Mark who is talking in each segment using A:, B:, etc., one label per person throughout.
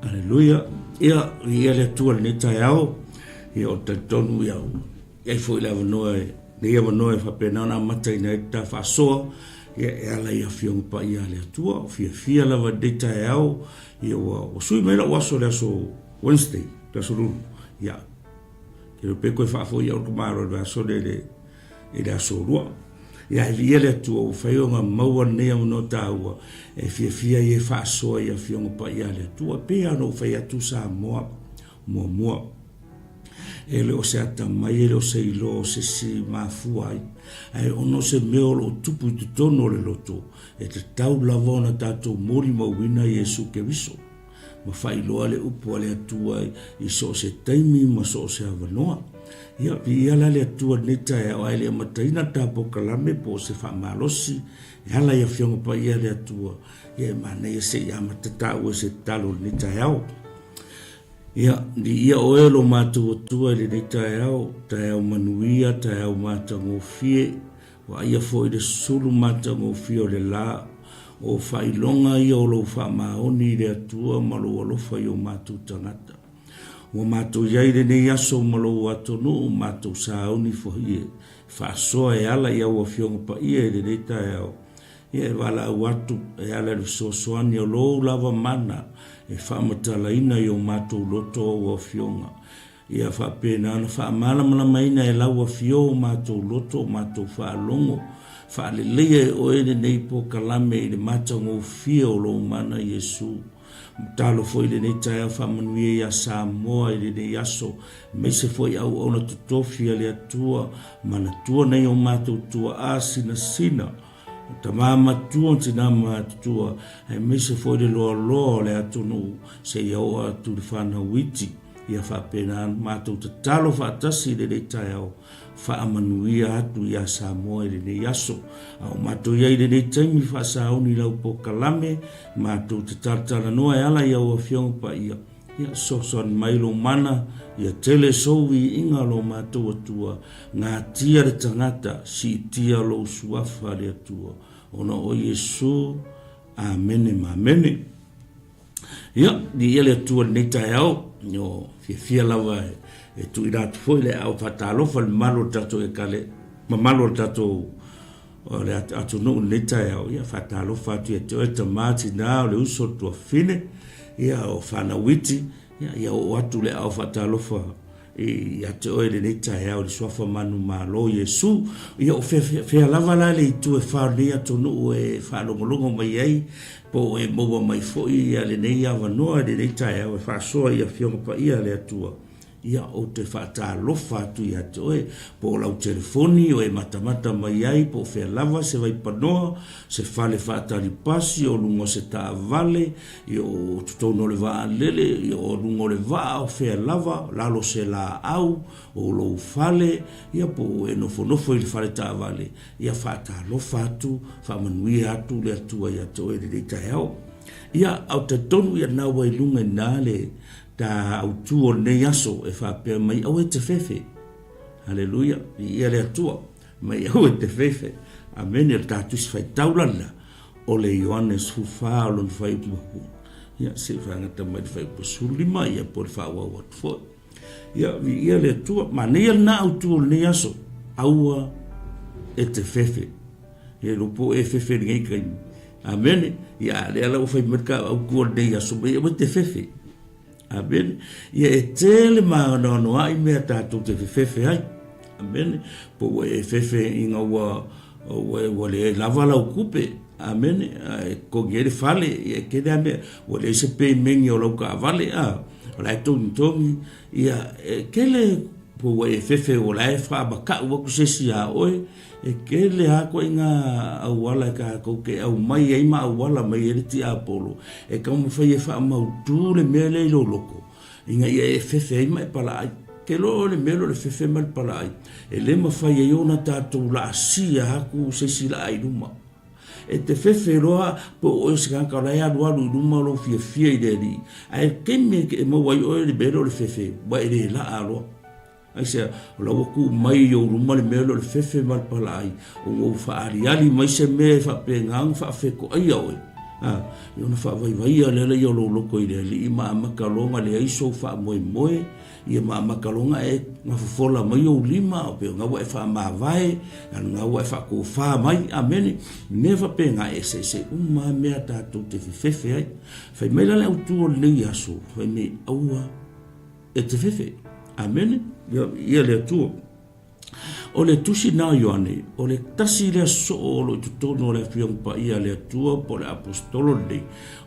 A: Aleluia. Ia le tua le tai au. Ia o te tonu ia. Ia fo ila vanoe. Ia vanoe whapena na matai na ta whasoa. Ia ala ia fiong pa ia le tua. Fia lava de tai au. Ia o sui mera waso le aso Wednesday. Le aso lulu. Ia. Kero peko e whafo ia o kumaro le aso le aso rua. Ia ia le tua o whaionga maua nea mno taua. E fia ia whasoa ia fiong pa ia le tua. Pea no whai atu sa mua. E le o se ata mai e le o se ilo o se si mafua ai. Ai ono se meo lo tupu tu tono le loto. E te tau lavona tato mori mauina Yesu ke viso. Ma fai loa le upu ale atua i so se taimi ma so se avanoa. Ia la le atua neta e o ai le mataina tapo kalame po se wha malosi. E hala ia fionga pa ia le atua. Ia mana ia se ia matatau e se talo neta e au. Ia oelo mātou atua le nei tae au manuia, tae au mātou ngofie, wa ia fo i le sulu mātou ngofie o le la, o whailonga ia o lo wha maoni le atua malo alofa i o mātou tangata. Wa mātou iai le nei aso malo atonu o mātou saoni fo hie, whaasoa e ala ia ua fionga pa ia le nei tae au. Ia e wala au atu e ala le soasoani o lo lava mana, e whaamatala ina i o mātou loto o fionga. Ia whaapena ana whaamalamala maina e lau a fio o mātou loto o mātou whaalongo. Whaalelea e oene nei po kalame i le mātou ngō fia o lo mana Yesu. Talo foi le nei tae whamanuia ia Samoa i le nei aso. Meise foi au ona tutofia le atua. Mana tua nei o mātou tua a sina. Ta mama tua tina tua e mese foi de lo le atunu se yo atu le fana witi ia fa pena matou te talo fa tasi de taio fa amanuia atu ia Samoa le ne yaso au matou ia de taimi fa sauni lau po kalame matou te tartala noa ala ia o fiong pa ia so mai lo mana ia tele sowi inga lo mātou atua ngā tia le tangata si tia lo suafa le atua ona o Yesu amene mamene ia di ele atua nei tae au no fia lava e tu ira tu foi le au fatalofa le malo tato e kale ma malo tato o le atu no nei tae au ia fatalofa tu e te tamati na le uso tua fine ia o fana witi ia o atu le au fatalofa ia te oe le nei tae au le suafa manu malo Yesu ia o fea lava la le itu e whaonia tonu e whaolongolongo mai ai po e moa mai foi ia le nei avanoa le nei tae au e whaasoa ia fionga pa ia le atua ia o te whaatalofa atu ia te oe po lau telefoni o e matamata mai ai po fea lava se vai panoa se fale whaatalipasi o lungo se taa vale i o tutono le vaa lele i o lungo le vaa o fea lava lalo se la au o lou fale ia po e nofo i le fale taa vale ia whaatalofa atu whaamanuia atu le atua ia te oe le tae au ia au te tonu ia nawa i lunga i nale ta autua nei aso e whapea mai au e te fefe. Haleluia. Ia le atua. Mai au e te fefe. Amen. Ia tātusi whai taulana. O le Ioannes huwha o lon whai muhu. Ia se whangata mai whai pusulima. Ia po le whaua watu fo. Ia le atua. Ma nei na autua nei aso. Aua e te fefe. Ia lupo e fefe ngai kai. Amen. Ia le ala whai merka au kua nei aso. Ia au e te fefe. Amen. Ia e tele maa no ai mea tātou te whewhewe ai. Amen. Po e whewhe inga ua le lava lau kupe. Amen. Ko ngere whale. Ia kene ame. Ua le se pe mengi o lau ka vale. O lai tongi. Ia kele po e whewhe o lai whaabaka ua kusesi a oe. E kele hako inga au wala ka kouke au mai eima au wala mai eriti a polo. E kaumu whai e wha mautu le mea le ilo loko. Inga ia e whewhe eima e pala ai. Ke lo le mea le whewhe mai pala ai. E le ma whai e iona tātou la asia haku sesi la ai luma. E te whewhe roa po oe se kanka lai anu anu luma lo fia i le ri. Ai keme e mawai oe le mea le whewhe. Wa e le la aloa. Ai se la woku mai yo rumale melo le fefe mal palai o ngo fa ari mai se me fa pengang fa fe ko ai oe Yo na whawaiwai a lele yo lo loko i le i maa makalonga le aiso wha moe moe ia maa makalonga e nga fufola mai o lima o pe nga wa e wha maa vai nga wa e wha ko wha mai amene never pe nga e se maa mea tātou te whiwhewe ai whai meila le au tua lei aso whai me aua e te whiwhe amene ia le atua o le tusi na Ioane, o le tasi le so o lo tutono le fiong pa ia le atua po le apostolo le.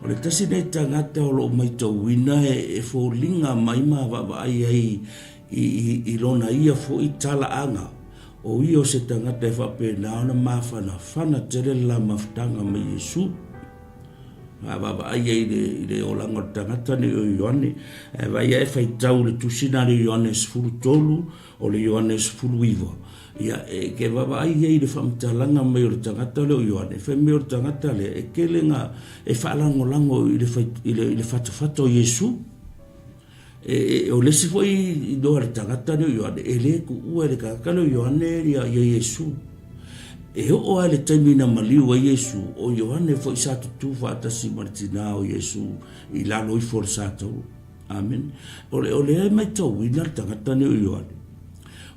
A: O le tasi nei tangata o lo mai tauina e fōlinga mai ma wa ai i lona ia fo i tala anga. O i o se tangata e whapena ona mawhana tere la maftanga mai Yesu. Wa ai le o lango tangata ni o Ioane. Vai e whai tau le tusi na le Ioane sfuru tolu o le Ioane sfuru iwa. Ia ke baba ai le whamtalanga mai o le tangata le o Ioane. Whai me o le tangata le e kelenga e whaalango i le whatawhata o Yesu. O lesi fo i doa le tangata le o Ioane. E le ku ua le kakale o Ioane ia Yesu. E o le taimina maliu a Yesu o Ioane fo i sato tu whaatasi martina o Yesu i lalo i for sato. Amen. O le mai tau ina le tangata le o Ioane.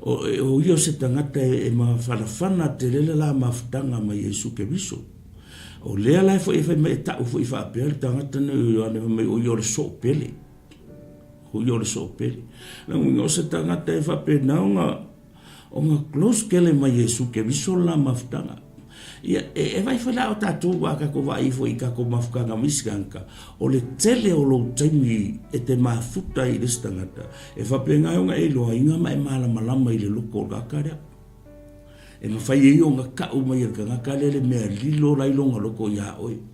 A: O io se tangata e ma whanawhana te lele la mawhtanga ma Yesu ke viso. O lea lai fo e whai me tau fo i whaapea le tangata ne o Ioane o io le so pele. O io le so pele. Langu o se tangata e whapea naunga o nga close kele ma Yesu ke viso la mawhtanga. Ia e vai whala o tātou wa kako vai fo i kako mawhukanga miskanka. O le tele o lo taimi e te mafuta i les tangata. E whapea ngai o nga e loa inga ma e maala malama i le loko o kakarea. E mawhai e o nga kau mai ka ngakare le mea lilo lailonga loko ia oi.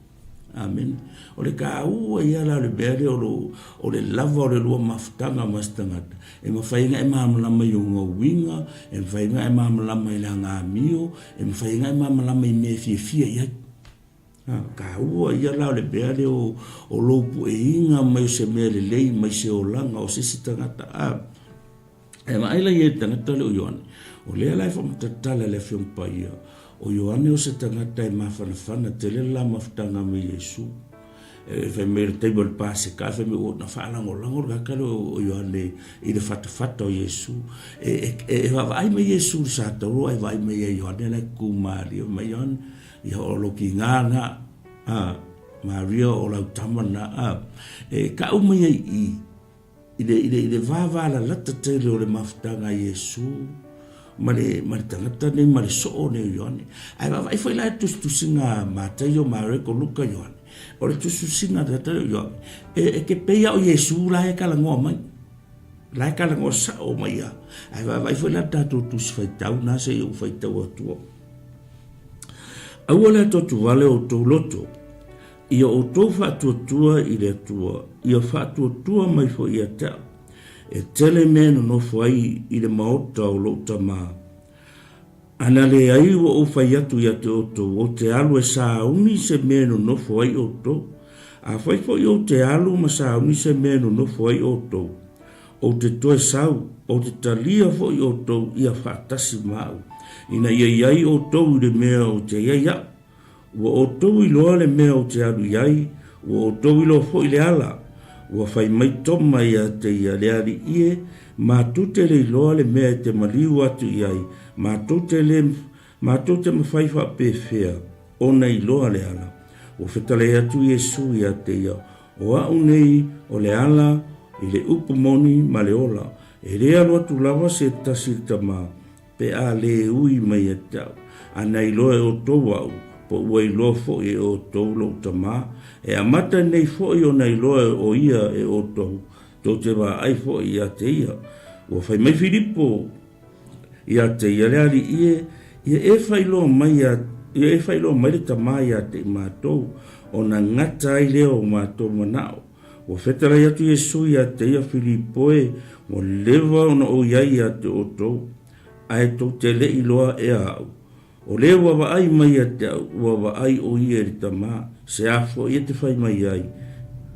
A: Amen. O le ka ua ia la le bere o le lava o le lua mawhutanga mas tangata. E mawhainga e mamalama i o ngā winga, e mawhainga e mamalama i la ngā mio, e mawhainga e mamalama i mea fia iai. Ka ua ia la le bere o lopu e inga mai se mea le lei mai se o langa o sisi tangata. E maila i e tangata le o Ioane. O lea lai whamatatala le whiongpa ia. O Ioane o se tangata e mawhanawhana te le la mawhtanga me Yesu. E whai mea table pass e ka whai mea o na whaalango kakare o Ioane i le whatawhata o Yesu. E wawai me Yesu sa taro e wai me Ioane le kumari o me Ioane i o loki nganga Maria o lau tamana e ka umea i le wavala lata tele o le mawhtanga Yesu. Mare tangata nei mare so ne Ioane. Ai vai foi lá tusinga matai o mare ko luka Ioane. O le tusinga data Ioane. E ke peia o Yesu la e kala ngoa mai. La e kala ngoa sa o mai a. Ai vai foi lá tatu tus fai tau na se o fai tau atua. Au ole to tu vale o to loto. Ia o to fa tua i le tua. Ia fa tua mai fo ia tau. E tele meno no fai i le maota o lo tama. Ana le ai o fai atu ia te oto, o te alu e sa uni se meno no fai oto. A fai fai o te alu ma sa uni se meno no fai oto. O te toe sau, o te talia fai oto ia whaatasi mau. Ina ia iai oto i le mea o te iaia. Ua oto i loa le mea o te alu iai, ua oto i loa fai le ala. Ua fai mai toma ia te ia le ari ie, ma tute le iloa le mea te maliu atu iai, ma tute mawhai wha pewhea, ona iloa le ala. O whetale atu Yesu ia te ia, o au nei o le ala, i le upumoni ma le ola, e rea loa tu lava se tasi tama, pe a le ui mai e tau, ana iloa e o tau au, po ua iloa fo e o tau lo tama, e amata nei fo i o nei loa o ia e o tau, tau te wa ai fo i a te ia. Ua fai mai Filipo i a te ia le ali ia e fai loa mai le tama i a te mātou, o na ngata ai leo o mātou manao. Ua whetara i atu Yesu i a te ia Filipo e, o lewa o na o iai a te o tau, ai tau te le i loa e au. O le wa ai mai te wa ai o ia le tama se afo ia te fai mai ai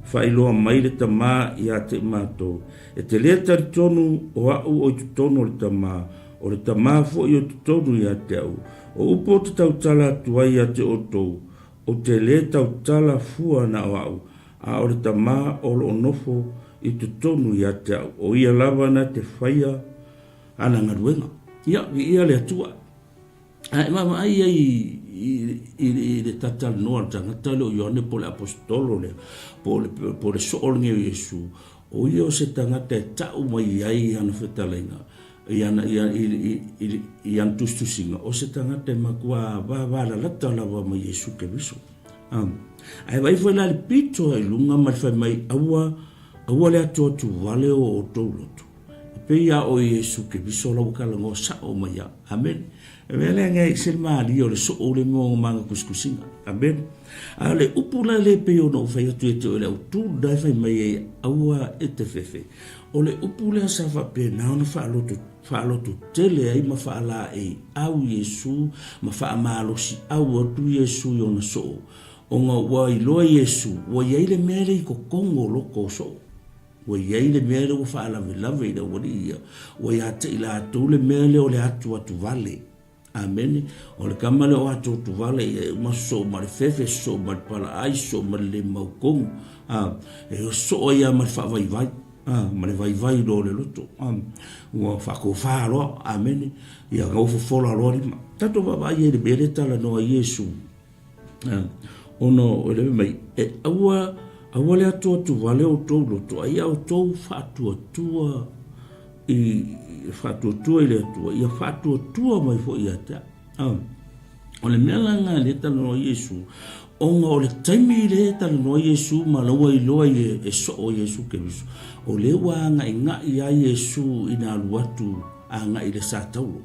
A: fai loa mai le tama ia te mato e te le tar tonu o au o tonu le tama fo i o tonu ia te au o upo te tau tala tu ai ia te oto o te le tau tala fua na wau, a o le tamā o lo nofo i te tonu i ate au, o ia lava na te whaia ana ngaruenga. Ia le atua. Mama ai i le tatal noa tangata le o Ioane po le apostolo le, po le soolnge o Yesu, o ia o se tangata e tau mai ai ana whetalenga, i ana tustusinga, o se tangata e makua wala lata lawa mai Yesu ke viso. Ai vai foi la le pito ai lunga mai fai mai aua le atua tu vale o taulotu. Pe ia o Yesu ke viso la wakala ngo sa o mai ya. Amen. Vele ngai sel mali o le so o le mo manga kuskusinga. Amen. Ale upula le pe o no fai atu e le tu dai fai mai aua e te fefe. O le upula sa fa pe na ona fa lotu tele ai ma fa ala e au Yesu ma fa amalosi au tu Yesu yo na so. O ngā wai loa Yesu, wa iei le mere i ko kongo loko so. Wa iei le mere o wha alawe lawe i da wari ia. Wa ia te ila atu le mere o le atu vale. Amen. O le kamale o atu vale, ma so, ma le fefe so, ma le pala ai so, ma le maukongo. E o so o ia ma le wha vai vai. Ma le vai vai lo le loto. Wa whako wha aloa. Amen. Ia ngau fola aloa lima. Tato wa iei le mere tala noa Yesu. Ono o le mai e aua le atua tu vale o tau loto ai au tau whātua i le atua ia whātua mai fo i ata o le mea langa le tala no Yesu onga o le taimi le tala no Yesu ma laua i loa e so o Yesu ke viso o le wanga i ngai a Yesu ina aluatu a ngai le sa taulo.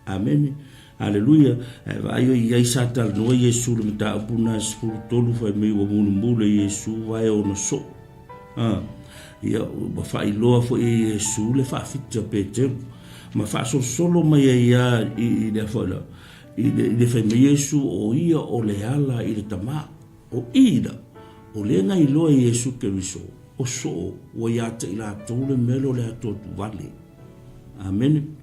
A: Amen. Haleluia. Vai ia isa tal no Yesu le mata puna sfu tolu fai me wa mulu Yesu vai o no so. Ia ba fai loa fo Yesu le fa fitta Peter. Ma fa solo mai ia i le fola. I le fai me Yesu o ia o le ala i le tama. O ida. O le ngai loa Yesu ke riso. O so o ia te ila tole melo le ato vale. Amen.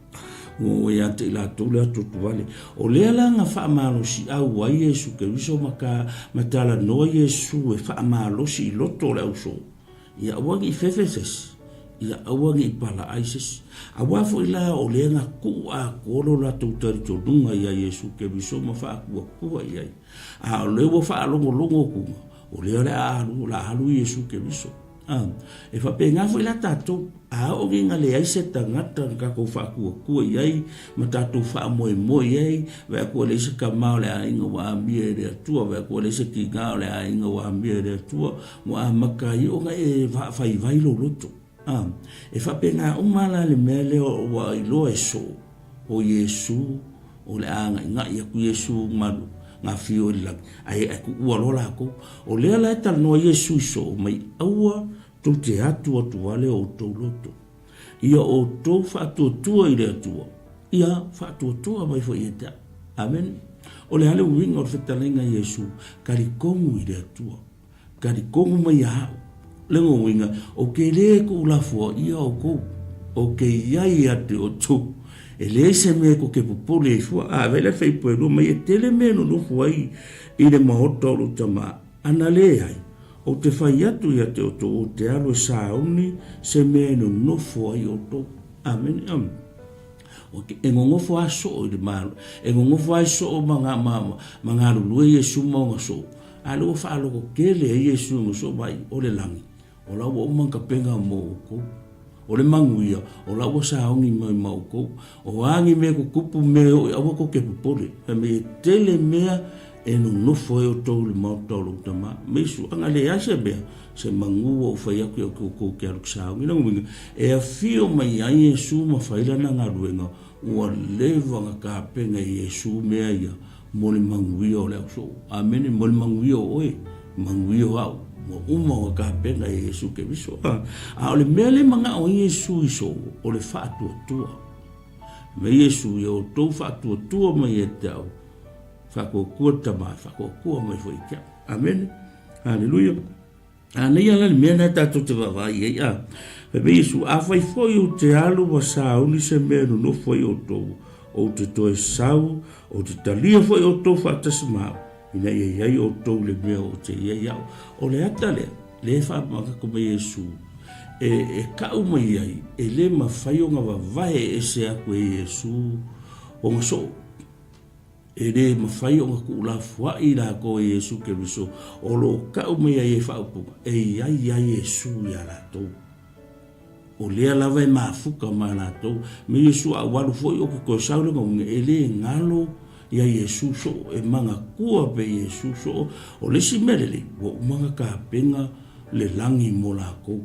A: O ia te ila tole atu vale. O le langa fa malo si au wa Yesu ke riso matala no Yesu e fa malo si loto le uso. Ia wangi fefeses. Ia wangi pala aises. Awa fo ila o le nga ku a kolo la tu tari tonunga ia Yesu ke riso ma fa ku ia. A le wo fa longo ku. O le la halu Yesu ke riso. E fa penga fo ila tato a o nginga le ai se tangata ka ko fa ku ai ma tato fa moi ai va ko le se ka ma le ainga wa mie de tua va ko le se ki ga le ainga wa mie de tua mo a makai o ga e va fa i vai lo loto e fa penga o mala le mele o wa i lo eso o Yesu o le anga nga ia ku Yesu malu nga fio la ai ku lo la ko o le la tal no Yesu so mai aua tu te atu vale o tau loto. Ia o tau whātua i rea tua. Ia whātua mai fo i eta. Amen. O le hale uinga o whetalenga Yesu, kari kongu i rea tua. Kari kongu mai hao. Lengo uinga, o ke le ko ulafua ia o kou. O ke iai ate o tau. E le se me ko ke popole e fua. Vele fei poe mai e tele meno no fuai i le mahota o lo tama. Ana le ai. O te whai atu ia te oto o te alo sauni se mea no nofo ai oto. Amen. O ke engongofo aso o i le maru. Engongofo aso o mga lulue Yesu maunga so. Alo o whaalo ko kele e Yesu ngo so mai o le langi. O lau o manga penga mo o ko. O le manguia. O lau o saungi mai ma o ko. O angi me ko kupu me o awa ko ke pupole. Me tele mea e no nofo e o tau le mau tau lo tama. Mesu, anga le ase bea, se mangua o whai aku au koko ke aruk sao. Ngina nguminga, e a fio mai ai Yesu ma whaila na ngā ruenga, ua lewa ngā kāpenga Yesu mea ia, mo le manguia o leo so. Amen, mo le manguia o oe, manguia o au, mo uma o kāpenga Yesu ke viso. A o le mea le manga o Yesu iso, o le whaatua tua. Me Yesu ia o tau whaatua tua mai e tau. Whakokua tamai, whakokua mai fo i kia. Amen. Halleluja. Nei ala le mea na tato te wawai ei a. Pepe Yesu, a whai foi o te alu wa sauni se mea no no foi o tau. O te toe sau, o te talia foi o tau whaatasi mao. ina iai o tou le mea o te iai au. O le ata le whaamaka me Iesu, e kau mai ai, e le mawhai o ngā wawai e se aku e Iesu, o ngā so, e le mawhai o ngā kula fuai la ko e Iesu ke riso, o lo kau mai ai e whaupunga, e iai Iesu ia la tou. O lea lava e maafuka ma la tou, me Iesu a walu foi o ke koe saule ngonga, e le ngalo, ia Iesu so, e manga kua pe Iesu so, o le si melele, o manga ka penga le langi mo la kou,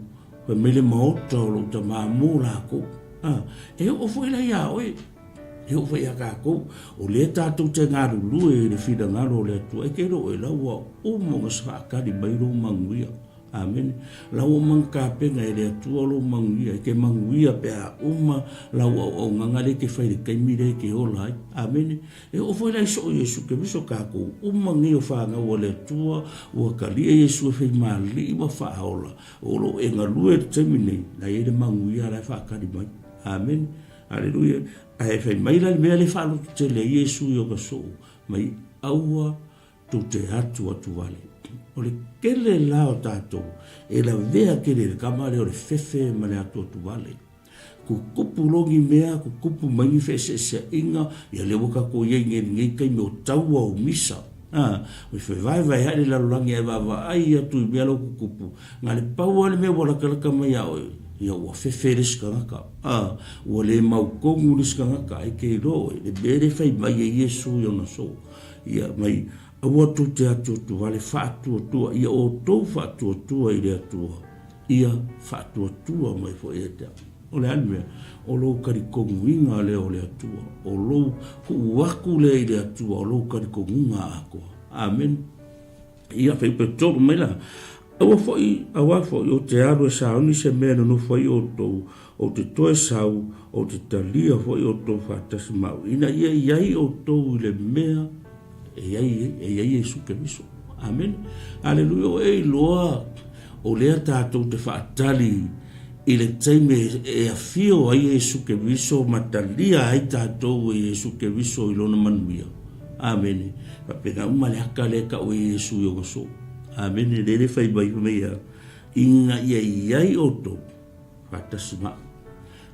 A: pe mele maota o lo ta maa mo la kou, e o foi la ia oe, e o foi a ka kou, o le tātou te ngāru lue e le whida ngaro le atua, e kero e laua o monga sa akari mairo manguia, amen. Lau mang ka penga e le atua lo manguia, ke manguia pe a uma lau o ngangare ke whaire kai mire ke olai, amen. E o foi lai so Iesu ke miso ka ko umangi o whaanga o le atua o kalia Iesu e whai mali wa whaola, o lo e ngalue te temine na e le manguia lai whaakari mai, amen. Aleluia. Ai whai mai lai mea le whaalo te le Iesu i o ka so, mai aua tu te atu wale. O le kele lao tātou, e la vea kele le kamare o le fefe ma le atu wale. Ku kupu longi mea, ku kupu mangi fese se inga, ia le waka ko iei ngei kai me o taua o misa. O fe vai haere la lulangi e wawa ai atu i mea lo ku kupu. Ngā le paua le mea wala kalaka mai au, ia ua fefe riska ngaka. Ua le mau kongu riska ngaka, ai kei roe, le bere fai mai e Iesu i ona so. Ia mai, aua tu te atu wale whaatua, ia o tau whaatua i le atua, ia whaatua mai fo e te. O le anmea, o lo karikonguinga le o le atua, o lo kuwaku le i le atua, o lo karikongunga ako. Amen. Ia whaipe tolu mai la. Awa foi o te aru e sauni se mea no foi o tau, o te toe sau, o te talia foi o tau whaatasi mau. Ina ia iai o tau i le mea, e iai Iesu ke miso. Amen. Aleluia. O e loa o lea tātou te whaatali i le taime e a fio ai Iesu ke miso matalia ai tātou e Iesu ke miso i lona manuia. Amen. Papenga umale haka le ka o Iesu i o goso. Amen. Lele whai mai mea. Inga iai o tau whaatasi mau.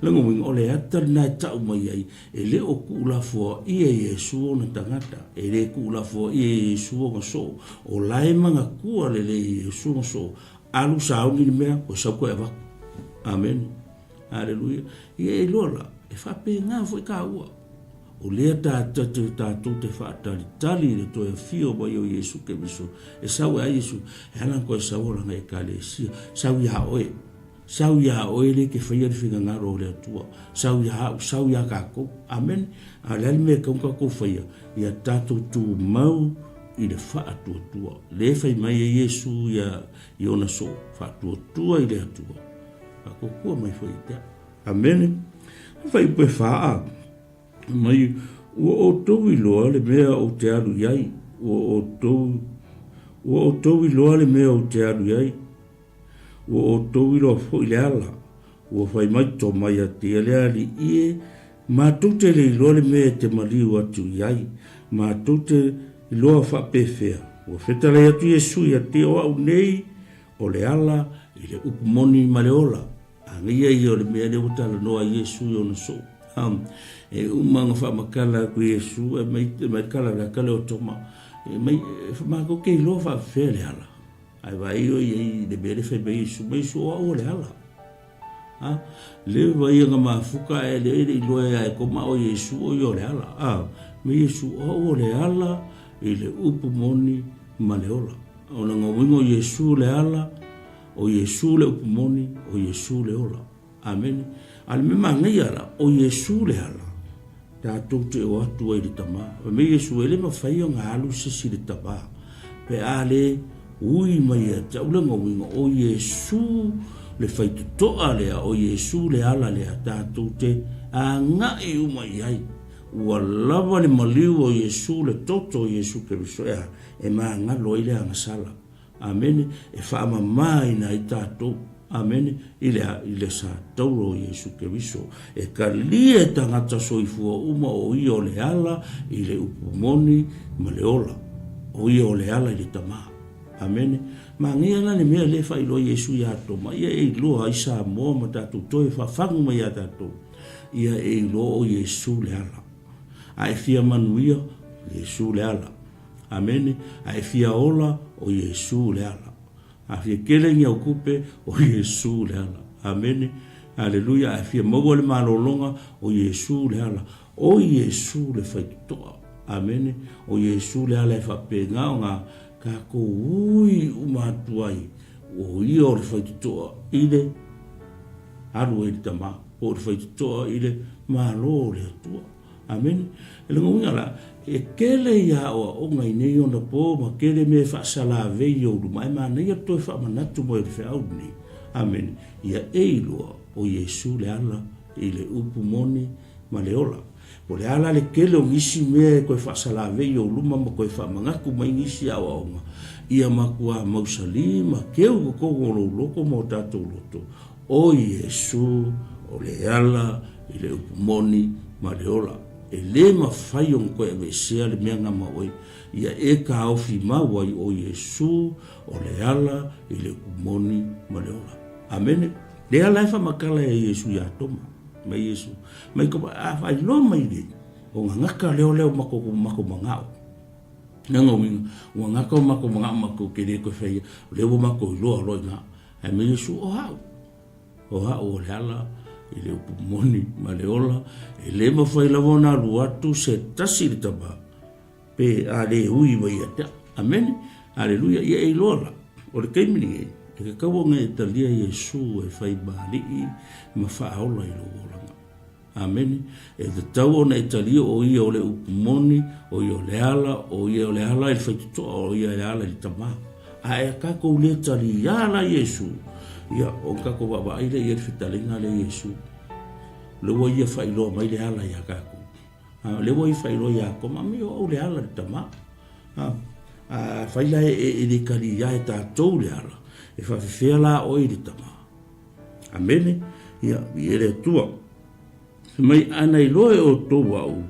A: Lango wing ole atar na tau mai ai e le o kula fo i Iesu na tangata e le kula fo i Iesu o so o lai manga kua le Iesu o so alu saungi mea o sa ko eva. Amen. Hallelujah. E lola e fa pe nga fo ka ua o le ta te fa tali le to e fio bo yo Iesu ke miso e sa wa Iesu e ala ko sa o nga e kale si sa ya oe sau ia oele ke whaia ni whiga ngaro le atua. Sau ia kako. Amen. A lele me kaunga ko whaia. Ia tātou tū mau i le whaatua tua. Le whai mai e Iesu ia i ona so. Whaatua tua i le atua. Ako kua mai whai te. Amen. Whai pue whaa. Mai ua o tau i loa le mea o te alu iai. Ua o tau i loa le mea o te alu iai. O tau ilo fo i le ala, o whai mai tō mai a te alea li ie, mā tūte le iloa le mea te maliu atu iai, mā tūte iloa whapewhea, o whetara atu Iesu i a te o au nei, o le ala, i le upumoni ma le ola, a ngia i o le mea le utala noa Iesu i ona so. E umanga whamakala ku Iesu, e mai kala la kale o toma, e mai whamako ke iloa whapewhea le ala. Ai vai o i le bere fai bei su mai su o le ala. Le vai nga mafuka e le loe ai ko ma o Iesu o le ala. Me Iesu o le ala i le upumoni ma le ola. O nga wingo Iesu le ala, o Iesu le upumoni, o Iesu le ola. Amen. Al me mangai ala, o Iesu le ala. Tātou te o atu ai le tama. Me Iesu ele ma fai o ngā alu sisi le tama. Pe ale ui mai a taulanga winga o Iesu le whaitu toa lea o Iesu le ala lea tātou te a ngai umai ai. Ua lava le maliu o Iesu le toto o Iesu ke riso ea e maa ngalo i lea ngasala. Amen. E whaama mai na i tātou. Amen. I le sa tauro o Iesu ke riso. E ka lie tangata soifua uma o i o le ala i le upumoni ma le ola. o ia o le ala i le tamā. Amene. Ma ngia lani mea le whailo Iesu ia ato. Ma ia e loa i sa moa ma tātou toi whawhangu mai a tātou. Ia e loa o Iesu le ala. A e fia manuia o Iesu le ala. Amene. A e fia ola o Iesu le ala. A fia kelengi au kupe o Iesu le ala. Amene. Aleluia. A fia maua le malolonga o Iesu le ala. O Iesu le whaitoa. Amene. O Iesu le ala e whapenga o ngā kako ui umatuai. O ia o le whaitoa ile alu e tama. O le whaitoa ile malo le atua. Amen. E lengo ngala e kele ia o ngai nei ona po ma kele me whaasala vei o lumai ma nei a toi whaamanatu mo e le whiauni. Amen. Ia eiloa o Iesu le ala i le upu moni ma le ola. O le ala le kele o ngisi mea koe whaasala vei o luma ma koe whaamangaku mai ngisi au aonga. Ia makua mausali ma keu ko loko mo tātou loto. O Iesu o le ala i le upu moni ma le ola. E le mawhai on koe me sea le mea ngama oi. Ia e ka ofi mawai o Iesu o le ala i le umoni ma le ola. Amene. Le ala e whamakala e Iesu ia toma. Ma Iesu. Mai ko a whai lo mai le. O ngaka leo mako mangao. Nanga winga. O ngaka mako mangao mako kere koe whai. Leo mako loa loi ngā. Ai ma Iesu o hao. O hao o le ala. I le upumoni ma le ola, e le mawhai lavona luatu se tasi le taba. Pe a le hui mai atea. Amen. Aleluia. Ia e lola. O le keimini e. E ka kawanga e talia Iesu e whai baalii ma whaaola i lo olanga. Amen. E te tau ona e talia o ia o le upumoni, o ia o le ala, o ia o le ala i le whaitutoa, o ia le ala i le tama. A e kako le talia ala Iesu. Ia o kako baba ai le ia fitalinga le Iesu. Le wa ia failo mai le ala ia kako. Le wa ia failo ia ko mami o le ala tama. Faila e le kali ia ta tou le ala. E fa fela o i tama. Amene. Ia le tua. Mai ana i loe o tou au.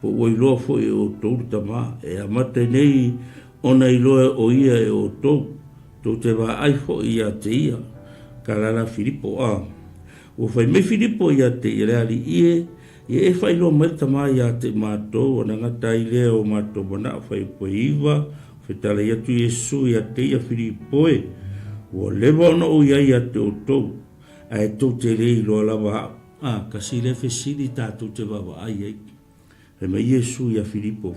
A: Po o i loa fo e o tou tama. E amate nei ona i loe o ia e o tou. Tou te wa ai fo ia te ia. Kalala Filipo o fai me Filipo ia te ireali e fai lo mai tama ia te mato o nanga tai leo mato mana fai poiva fai tala ia tu Iesu ia te ia Filipo o leva ono o ia te o tou a e tou te rei lo lava kasi le fesili tātou te baba ai e me Iesu ia Filipo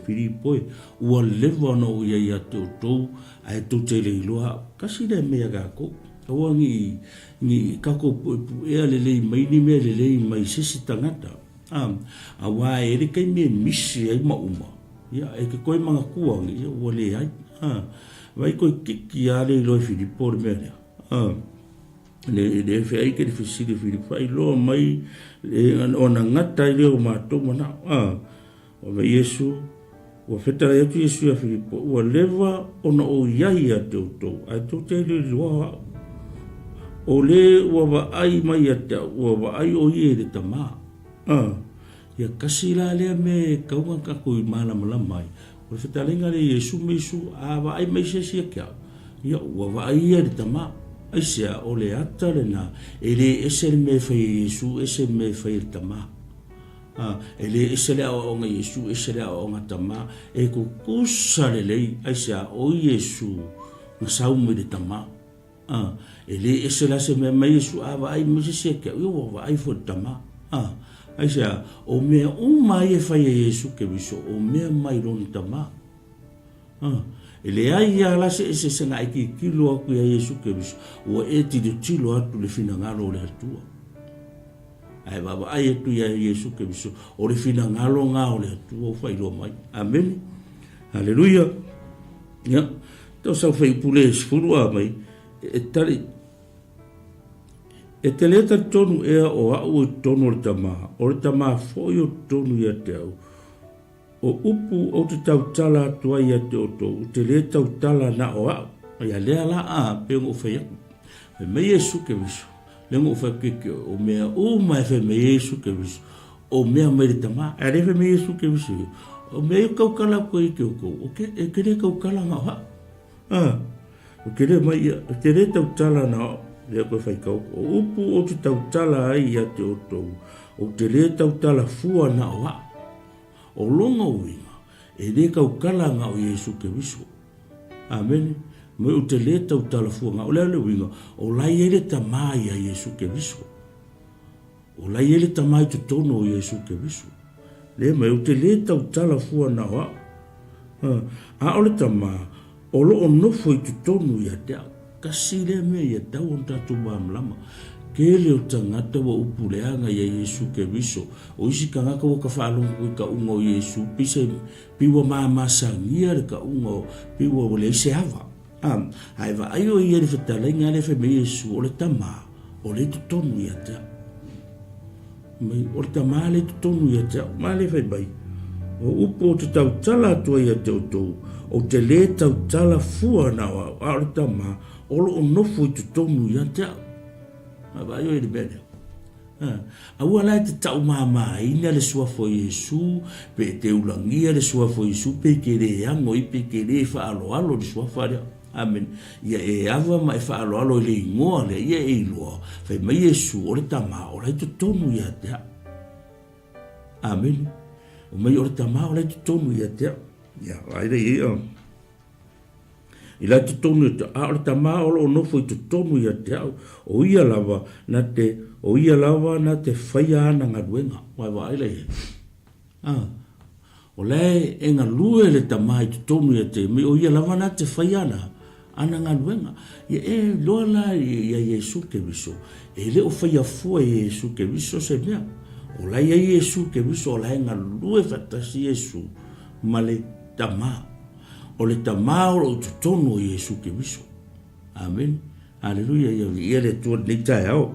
A: o leva ono o ia te o tou a e tou te rei lo kasi le mea gako o ni kako e ale le mai ni me le mai sisi tangata a wa e re kai me misi ai ma uma ia e ke koi manga kua ngi o le ai vai ko kiki ale lo Filipo me le fe ai ke fisi de Filipo ai lo mai ona ngata ile o mato mana o me Iesu o feta ia tu Iesu a Filipo o leva ona o ia te to ai to te le lo o le ua wa ai mai ata ua wa ai o ie le tama. Ia kasi la lea me kaunga kako i mana malamai. O le whetalenga le Iesu meisu a wa ai mai se kia. Ia ua wa ai ia le tama. Ai sea o le ata le na e le ese le me whai Iesu ese me whai le tama. E le ese le a onga Iesu ese le a onga tama e kukusa le lei ai sea o Iesu na saume le tama. E le ese la se me mai Iesu ava ai me se ke o va ai fo tama ai sa o me mai e fai Iesu ke biso o me mai ron tama e le ai ya la se na ki kilo aku ya Iesu ke biso o e ti de tilo atu le fina ngalo le atua ai baba ai tu ya Iesu ke biso o le fina ngalo ngao le atua fai lo mai amen haleluya ya to sa fai pule sfurua mai e tali e te leta tonu ea o au o tonu o le tama foi o tonu ia te au o upu o te tau tala atua ia te o tou te le tau tala na o au ia lea la a pe ngo fai aku e me Iesu ke visu le ngo fai keke o mea o mai fe me Iesu ke visu o mea me le tama e le fe me Iesu ke visu o me kau kala ko i ke ko o ke le kau kala nga ha o ke le mai ke le tau tala na le ko fai kau o upu o te tau tala ai ia te oto o te le tau tala fua na o ha o longa uinga e le kau kala nga o Yesu ke viso amen me o te le tau tala fua nga o le uinga o lai ele tamai a Yesu ke viso o lai ele tamai te tono o Yesu ke viso le mai o te le tau tala fua na wa a ole tama o lo o nofo i te tonu ia te kasi le me ia tau on tatu lama ke le o tangata wa upuleanga ia Yesu ke viso o isi ka ngaka wa ka whaalongo i ka unga o Yesu piwa maa sangia le ka unga o piwa o le ise hawa haiva ayo ia le whetala inga le whe me Yesu o le tama o le te tonu ia te mai o te male te tonu ia te male fai bai o upo o te tau tala atua ia te otou o te le tau tala fua na wa o le tama o lo o nofo i te tonu ia te ma vai o le bene a ua lai te tau mama ina le suafo Yesu pe te ulangia le suafo Yesu pe ke le ango i pe ke le fa alo le suafo ale amen ia e ava mai fa alo le ingoa le ia e iloa fai mai Yesu o le tama o lai te tonu ia te amen o mai o le tama o lai te tonu ia te ia aile ia i lai te tonu ia te o le tama o lo nofo i te tonu ia te o ia lava na te whaia ana ngaruenga wai wa aile ia o le e ngā lue le tama i te tonu ia te me o ia lava na te whaia ana ngaruenga ia e loa la ia Yesu ke viso e le o whaia fua Yesu ke viso se mea o la ia Yesu ke viso o la e ngā lue fatasi Yesu ma le tama o le tama o te tonu o Yesu ke viso amen haleluia ia le tua leitai au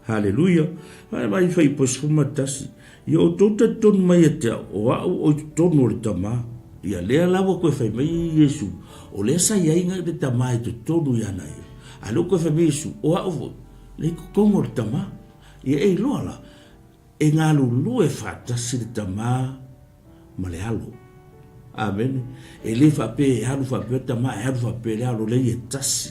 A: haleluia mai fai posfuma tasi ia o tota tonu mai te o au o tonu o le tama ia lea lawa koe fai mai Yesu o le sa ia inga le tama i te tonu ia nai alo koe fai mai Yesu o au le kukongo le tama ia e loa la e ngā lulu e whatasi le tama ma le alo amen e le whape e halu whape tama e halu whape le alo le e tasi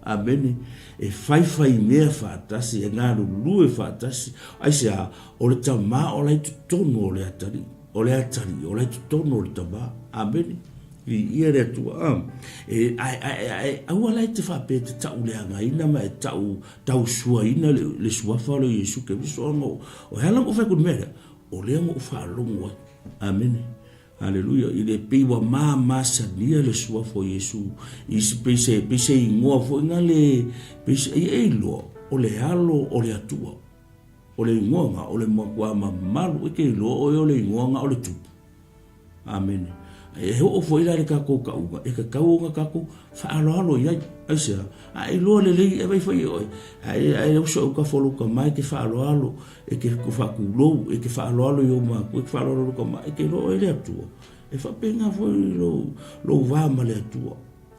A: amen e fai mea whatasi e ngā lulu e whatasi aisia o le tama o lai tu tonu o le atari o le tono o le tama amen ia le atua aua lai te whape te tau leanga ina ma e tau sua ina le suafa o le Yesu ke viso o heala mo whakun mea o lea mo whaalongo amen haleluia i le piwa masania le suafa o Yesu i si pese i ngoa fo inga le pese i eilo o le alo o le atua o le ingoanga o le makua mamalu e ke ilo o le ingoanga o le tupu amen e ho foi la ka ko ka uga e ka kaunga ka ko fa alo ia asia ai lo le e vai foi oi ai so ka folo ka mai ke fa alo e ke ko fa ku lo e ke fa alo yo ma ko fa alo ko mai ke lo ele tu e fa penga foi lo va male tu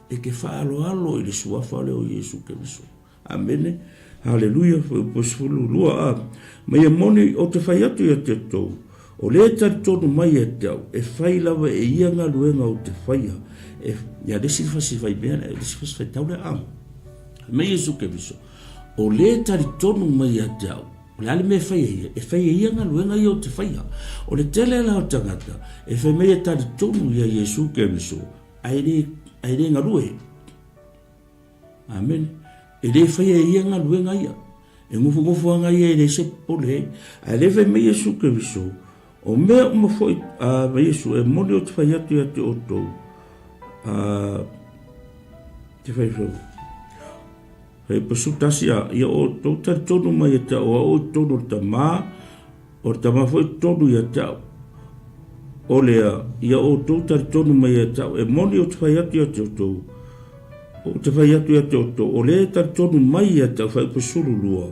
A: e ke fa alo ile sua fa le o Yesu ke viso amen haleluia pos fulu lua mai moni o te fai atu ia te tau o le tonu mai e tau e fai lava e ia ngā luenga o te whaia e ia resi fai mea e resi fai tau le am me Yesu ke viso o le tonu mai e tau o le ale me fai e ia ngā luenga i o te whaia o le tele la o tangata e fai mea tonu ia Yesu ke viso aere ngā lue amen e le fai ia ngā luenga ia e ngufu anga ia e le se pole a le fai mea Yesu ke viso o mea uma foi a Yesu e moni o te whai atu ia te otou te whai whau hei pasu tasi ia o tau tari tonu mai e tau o tonu o ta maa o ta maa foi tonu ia tau o lea ia o tau tari tonu mai e tau e moni o te whai atu ia te otou o te whai atu ia te otou o lea tari tonu mai ia tau whai pasuru lua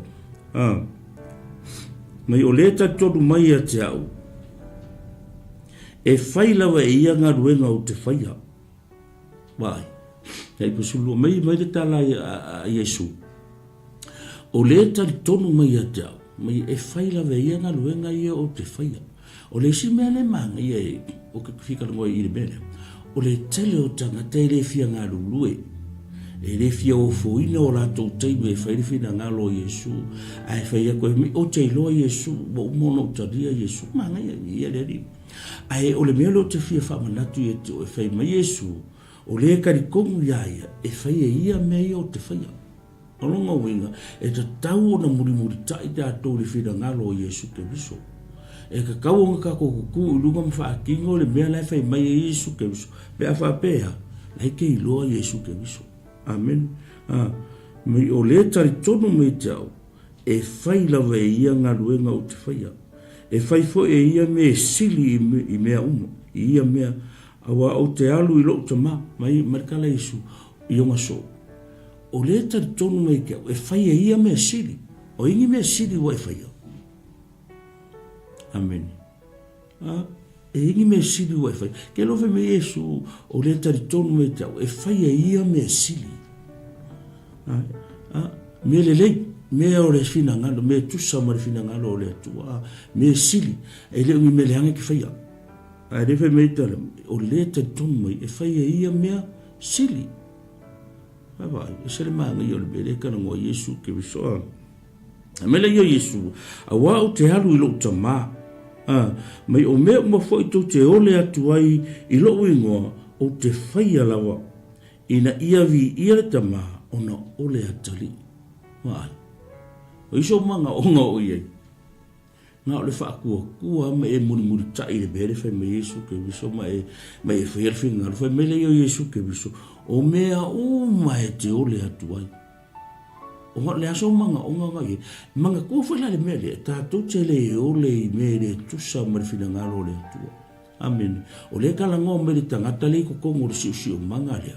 A: mai o lea tari tonu mai ia tau e fai lawa e ia ngā ruenga o te whaia. Vai. Hei pasulu mai le tala a Yesu. O le tari tonu mai a te au. Mai e fai lawa e ia ngā ruenga ia o te whaia. O le si mea le manga ia o ke fika ngoi i le mele o le tele o tanga te le fia ngā lulue e le fia o fuina o latou taimi e fai le fina ngalo Yesu ai fai a koe mi o te iloa Yesu mo umono o taria Yesu mangai ia le ri ai o le mele o te fia whamanatu e te o e fai ma Yesu o le karikongu iaia e fai e ia mei o te fai alonga winga e te tau o na muri tai te atou le fina ngalo Yesu ke viso e ka kaunga ka kuku lunga mwhaakingo le mea lai fai mai Yesu ke viso pea whapea lai ke iloa Yesu ke viso amen me o le tari tono me te au e fai lawa e ia ngā luenga o te whaia e fai fo e ia me sili i mea umo i ia mea awa o te alu i lo te mai marikala Yesu i onga so o le tari tono me te au e fai e ia mea sili o ingi mea sili wa e whaia amen e ingi me sili wa e whaia ke lofe me Yesu o le tari tono me te au e fai e ia mea sili me lelei me o le fina ngalo me tusa ma le fina ngalo o le atua me sili e le ungi me le hange ki whaia a refe me tala o le te tonmai e whaia ia mea sili vai e sele maanga i o le bele kana ngoa Yesu ke visoa a mele ia Yesu a wā o te halu i lo ta maa mai o mea uma fwoi tau te ole atuai i lo ingoa o te whaia lawa ina ia vi ia le ta maa ona ole atali vai o iso manga onga o iei nga o le whaakua kua me e muri tai le bere whai me Yesu ke viso ma e whai alwhinga whai mele o Yesu ke viso o mea o mai te ole atuai o nga le aso manga onga ngai manga kua whai le mele tātou te le ole i mele tusa ma le whina ngaro le atua amen o le kalango me le tangata le kukongo le si o manga lea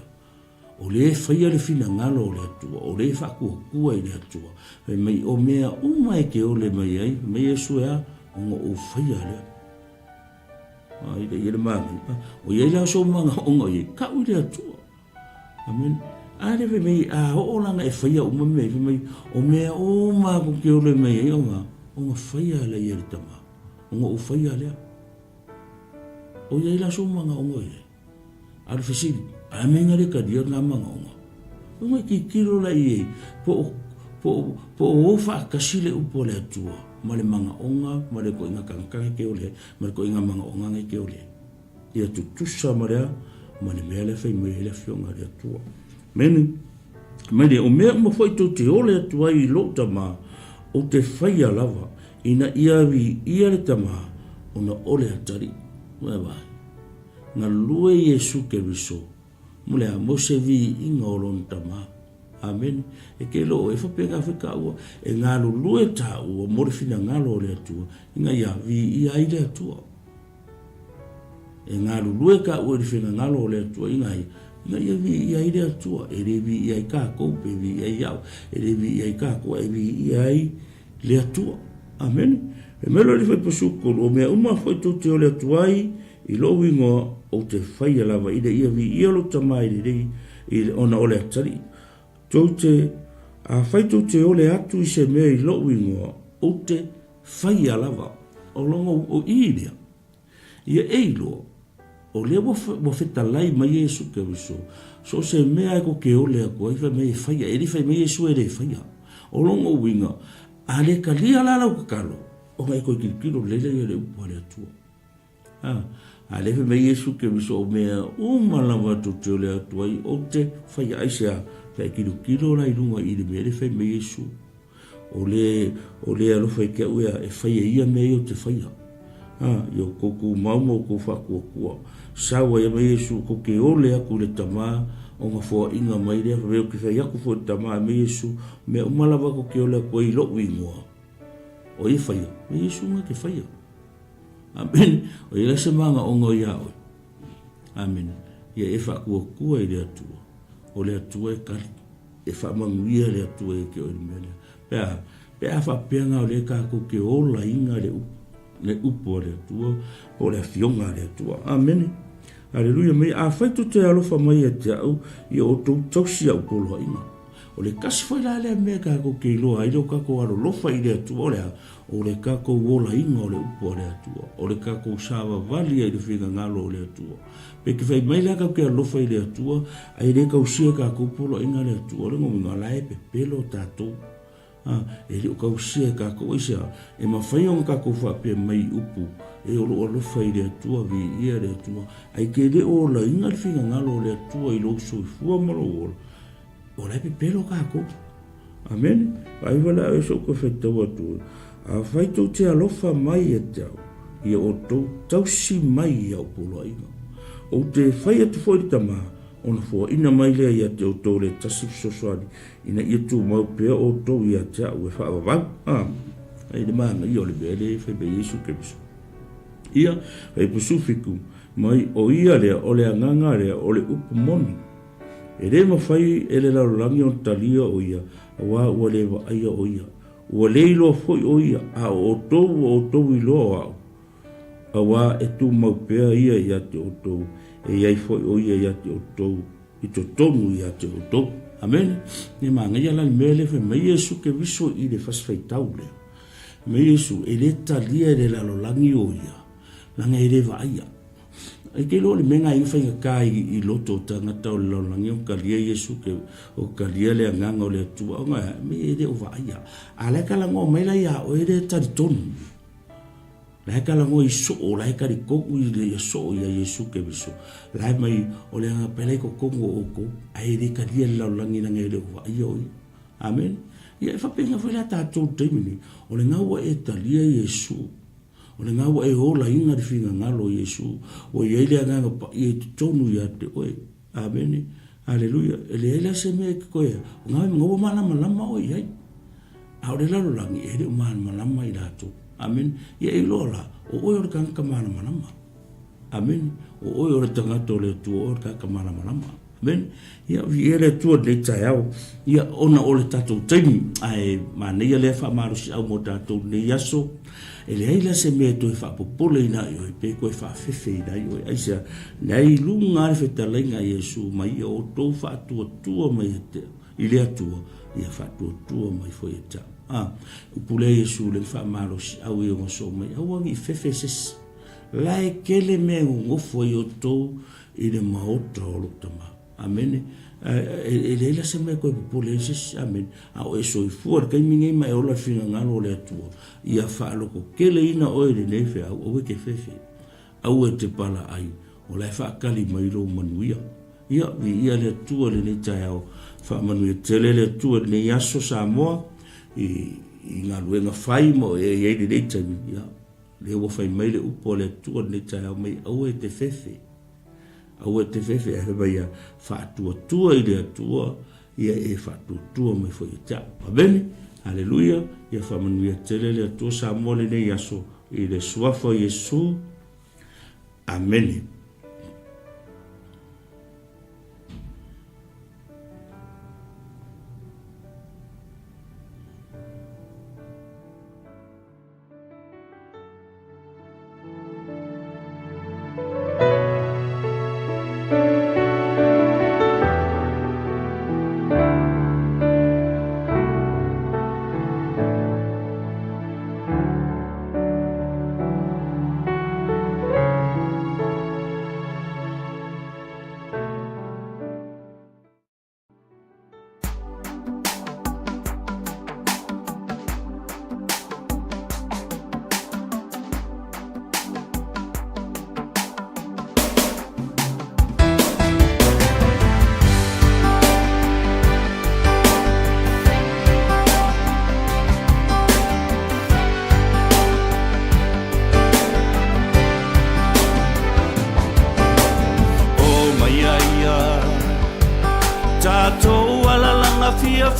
A: o le whaia le whina ngalo o le atua, o le whakua kua i le atua. Hei mai o mea umai ke o le mai ai, mai Yesu ea, o ngā o whaia lea. Ai le iere maangi, o iei la so manga o ngā iei, ka ui le atua. Amen. Are ve mai a o langa e whaia o mai, mai o mea o mako ke o le mai ai, o ngā whaia le iere tama, o ngā o whaia lea. O iei la so manga o ngā iei. Are whisiri. A menga le kadia ngā manga onga. Onga ki kiro la iei, po o whaakasile upo le atua, ma le manga onga, ma le ko inga kankanga ke ole, ma le ko inga manga onga ngai ke ole. Ia tu tusa ma rea, ma le mea le whai mai le whionga le atua. Mene, o mea ma whai tau te ole atua i lo tama, o te whai a lava, ina iawi ia le tama, o na ole atari. Wai. Ngā lue Yesu ke viso, mule a mose vi inga o lon tama. Amen. E ke lo e whapenga whika ua, e ngā lue tā ua, mori whina ngā lo le atua, inga ia vi ia i le atua. E ngā lue ka ua li whina ngā lo le atua, inga ia vi ia i le atua, e re vi ia i kā koupe, vi ia i au, e re vi ia i kā koa, e vi ia i le atua. Amen. E melo li whai pasukolo, o mea uma whai tau te o le atuai, i lo wingoa o te whaia lava i le ia vi ia lo tamai le rei i ona ole atari. Tau te a whai tau te ole atu i se mea i lo wingoa o te whaia lava o longa o iirea. Ia eilo o lea mo whetalai mai Yesu ke viso. So se mea e ko ke ole a kua i whai mea i whaia. E li whai mea Yesu e le whaia. O longa o winga a le ka lia lala o kakalo. O ngai koe kirikiro leile i le upa le atua. A lewe mai Yesu ke viso o mea o malawa to te ole atuai o te whai aisea kai kilo la i runga i le mea le whai mai Yesu. O le alofa i kia ua e whai e ia mea o te whai. Yo koku mauma o ko whakua kua. Sawa ia mai Yesu ko ke ole aku le tama o ngā fua inga mai lea whai o ki whai aku fua tama mai Yesu mea o malawa ko ke ole aku i lo wingoa. O i whai, mai Yesu nga ke whai. Amen. O ia se manga o ngoi au. Amen. Ia e whakua kua i le atua. O le atua e kari. E whamanguia le atua e ke o i mele. Pea whapeanga o le kako ke ola inga le upo le atua. O le fionga le atua. Amen. Aleluia. Mei a whaitu te alofa mai a te au. Ia o tau tausi au polo inga. o le kasi foi la le me ka ko ke lo ai lo ka ko aro lo fai le tu o le ka ko wola inga o le upo le atua o le ka ko sava vali ai le finga ngalo o le atua pe ke fai mai la ka ke lo fai le atua ai le ka usia ka ko polo inga le atua le ngomi ngala e pe pelo tato e le ka usia ka ko isa e ma fai on ka ko fa pe mai upu e o lo fai le atua vi ia le atua ai ke le o la inga le finga ngalo o le atua i lo so fu mo lo o le pe pelo ka ko amen ai wala e so ko fe tawa tu a fai tau te alofa mai e tau ia o tau si mai au polo inga o te fai atu foi tama ona fo ina mai le ia te o tau le tasi sosoani ina ia tu mau pea o tau ia te au e wha awawau ai le maanga ia o le bele fai be Yesu Keriso ia fai pusufiku mai o ia lea o le anganga lea o le upu moni e le mawhai e le laulangi o talia o ia wa ua le wa aia o ia ua leilo foi o ia a o tou i loa au a wa e tu maupea ia te o tou e iai foi o ia te o tou i to tonu ia te o tou amen ne maanga ia lani mele fe mai Yesu Keriso i le fasfaitau le mai Yesu e le talia e le laulangi o ia langa e le wa aia ai ke lo le menga i fainga kai i loto tangata o le laulangi o kalia Yesu ke o kalia le anganga o le atua o ngai me e le o vaia a le kalango mai la ia o e le taritonu la kalango i so o la kari koku i le so ia Yesu Keriso la mai o le anga pele ko kongo o ko ai le kalia le laulangi na ngai le o vaia o amen ia fa penga foi la tatou temini o le ngau e talia Yesu o le ngau e ola inga di finga ngalo Yesu o i eile anganga pa i e tonu ia te oe amen aleluia ele eile se me koe o ngau e ngobo mana malama o iai a o le lalo langi e le umana malama i lato amen ia e lola o oe o le kanka mana malama amen o oe o le tangata o le tu o le kanka mana malama amen ia vi ele tu le taiao ia ona o le tatou taimi ai mana ia le fa maru si au mo tatou ne yaso ele aila se me to fa popole ina yo pe ko fa fefe ina yo aisa nei lunga le fetalenga Yesu mai o to fa tu mai te ile atu ia fa tu mai foi ta upule Yesu le fa malo si au yo so mai au ngi fefe ses la kele me ngo foi o to ile ma o to tama amen ele ela se me ko popole ses amen au eso i for kai mingi mai o la fina ngalo le atu ia fa lo ko kele ina o le lefe au ke fefe au te pala ai o la fa kali mai lo manuia ia ia le tu le ne tao fa manuia tele le tu le yaso sa mo i nga luenga fai mo e le tani ia le wo fai mai le upo le tu le tao mai au te fefe e vai fa tu i le tu ia e fa tu mai foi ta va bene Aleluia, ia whamanuia tele le atua sa mole ne yaso i le suafa Yesu. Amen.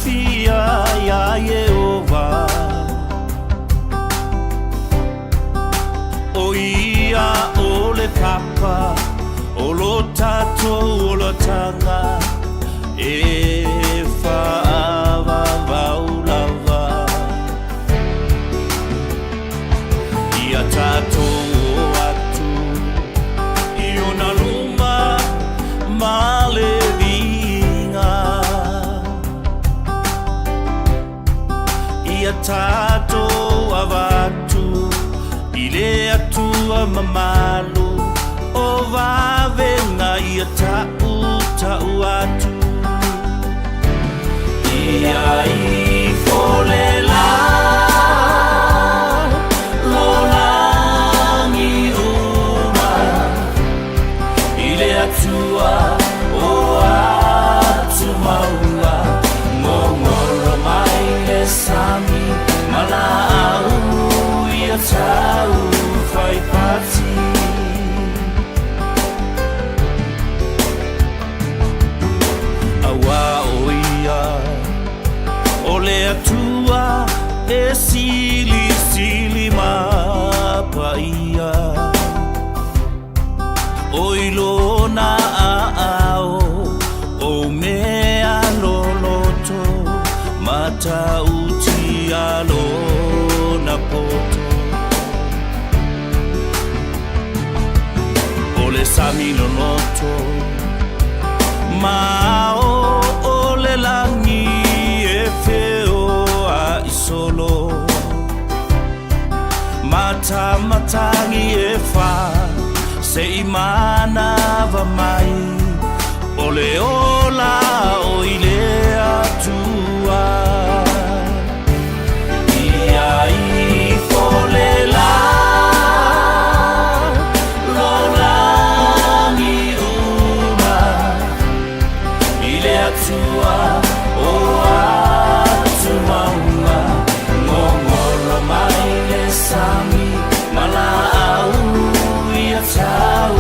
B: Fia ya Yehova o ia o le papa o lo tato o lo tanga e fa va ia tato atu io na luma male tātou avatu I le atua mamalu O vavenga ia tau atu Ia I folela Lo langi uma I le atua o atu maua Ngongoro mai le sami Mala au ia tau fai pati Awa o ia O le atua e sili mapa ia O ilona ao O mea loloto Mata uti alona poto O le sami lonoto Mao o le langi e feo a isolo Mata matangi e fa Se imana va mai O le ola o ile atua Ia I folela Lo langi uma Ile atua o atu maunga Ngongoro mai le sami Mala au ia tau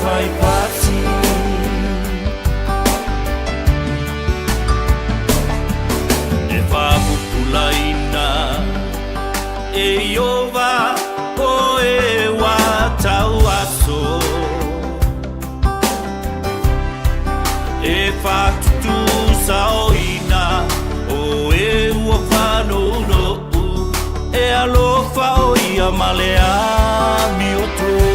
B: fai pati E whapupulaina E iova o e wa tau aso E whatutu saoina O e ua whanau no E alofa o ia malea mi o tō